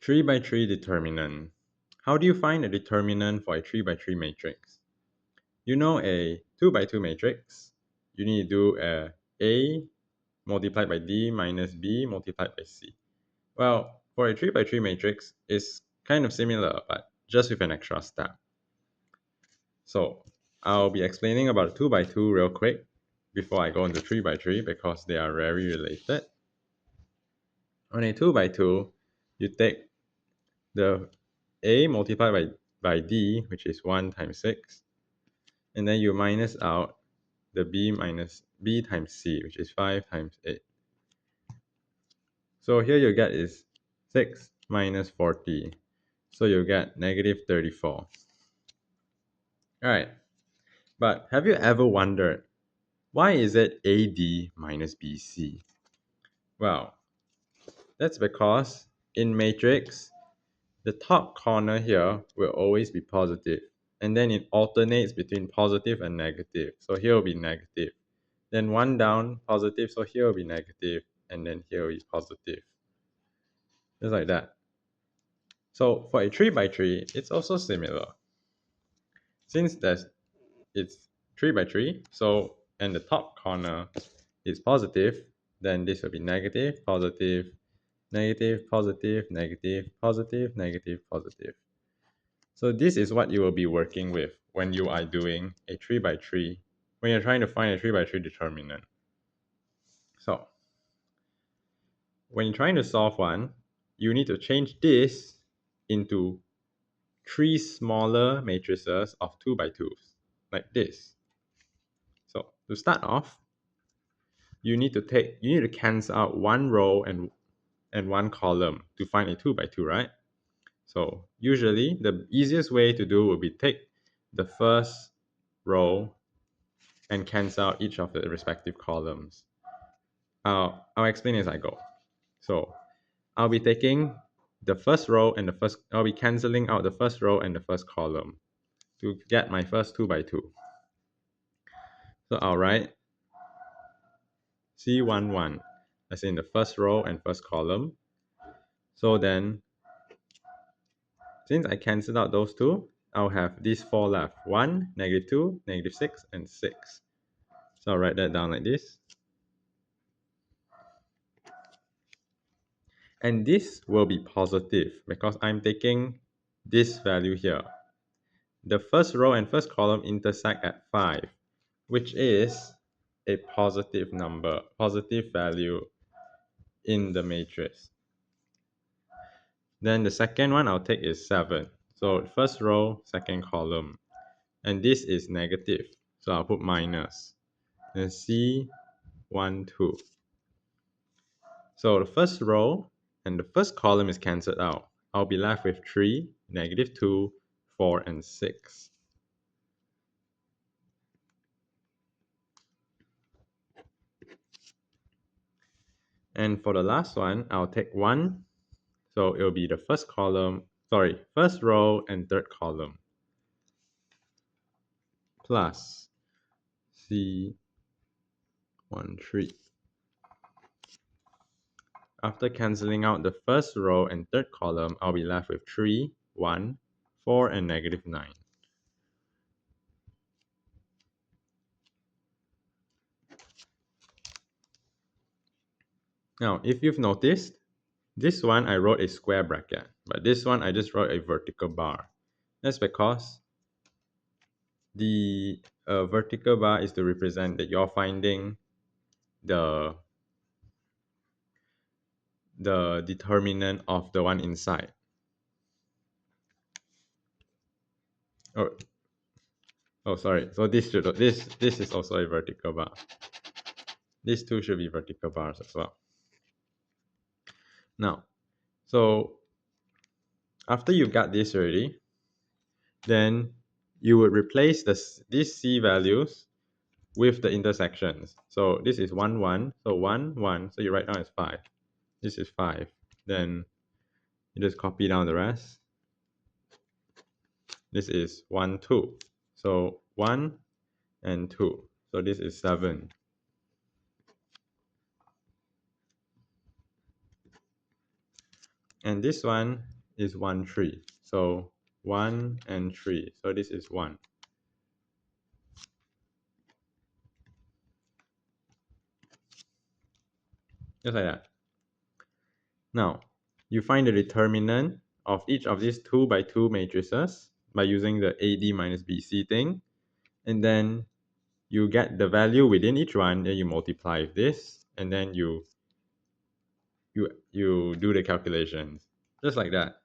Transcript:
3 by 3 determinant. How do you find a determinant for a 3 by 3 matrix? You know a 2 by 2 matrix, you need to do A multiplied by D minus B multiplied by C. Well, for a 3 by 3 matrix, it's kind of similar, but just with an extra step. So I'll be explaining about 2 by 2 real quick before I go into 3 by 3 because they are very related. On a 2 by 2, you take the A multiplied by D, which is 1 times 6, and then you minus out the B minus B times C, which is 5 times 8. So here you get is 6 minus 40. So you get negative 34. Alright, but have you ever wondered, why is it AD minus BC? Well, that's because in matrix, the top corner here will always be positive, and then it alternates between positive and negative. So here will be negative. Then one down, positive, so here will be negative, and then here will be positive. Just like that. So for a 3 by 3, it's also similar. Since it's 3 by 3, so and the top corner is positive, then this will be negative, positive, negative, positive, negative, positive, negative, positive. So this is what you will be working with when you are doing a 3 by 3, when you're trying to find a 3 by 3 determinant. So when you're trying to solve one, you need to change this into 3 smaller matrices of 2 by 2s, like this. So to start off, you need to cancel out one row and one column to find a 2 by 2, right? So usually the easiest way to do would be take the first row and cancel out each of the respective columns. I'll explain as I go. So I'll be taking the first row and I'll be cancelling out the first row and the first column to get my first 2 by 2. So I'll write C11 as in the first row and first column. So then, since I cancelled out those two, I'll have these four left. 1, negative 2, negative 6, and 6. So I'll write that down like this. And this will be positive because I'm taking this value here. The first row and first column intersect at 5, which is a positive number, positive value in the matrix. Then the second one I'll take is 7. So first row, second column. And this is negative. So I'll put minus. Then C1, 2. So the first row and the first column is cancelled out. I'll be left with 3, negative 2, 4, and 6. And for the last one, I'll take 1. So it'll be the first row and third column. Plus C1, 3. After cancelling out the first row and third column, I'll be left with 3, 1, 4, and negative 9. Now, if you've noticed, this one I wrote a square bracket, but this one I just wrote a vertical bar. That's because the vertical bar is to represent that you're finding the determinant of the one inside. Oh, sorry. So this is also a vertical bar. These two should be vertical bars as well. Now, so after you've got this already, then you would replace these C values with the intersections. So this is 1, 1. So 1, 1. So you write down as 5. This is 5. Then you just copy down the rest. This is 1, 2. So 1 and 2. So this is 7. And this one is 1, 3. So 1 and 3. So this is 1. Just like that. Now, you find the determinant of each of these 2 by 2 matrices by using the AD minus BC thing. And then you get the value within each one, then you multiply with this, and then you do the calculations. Just like that.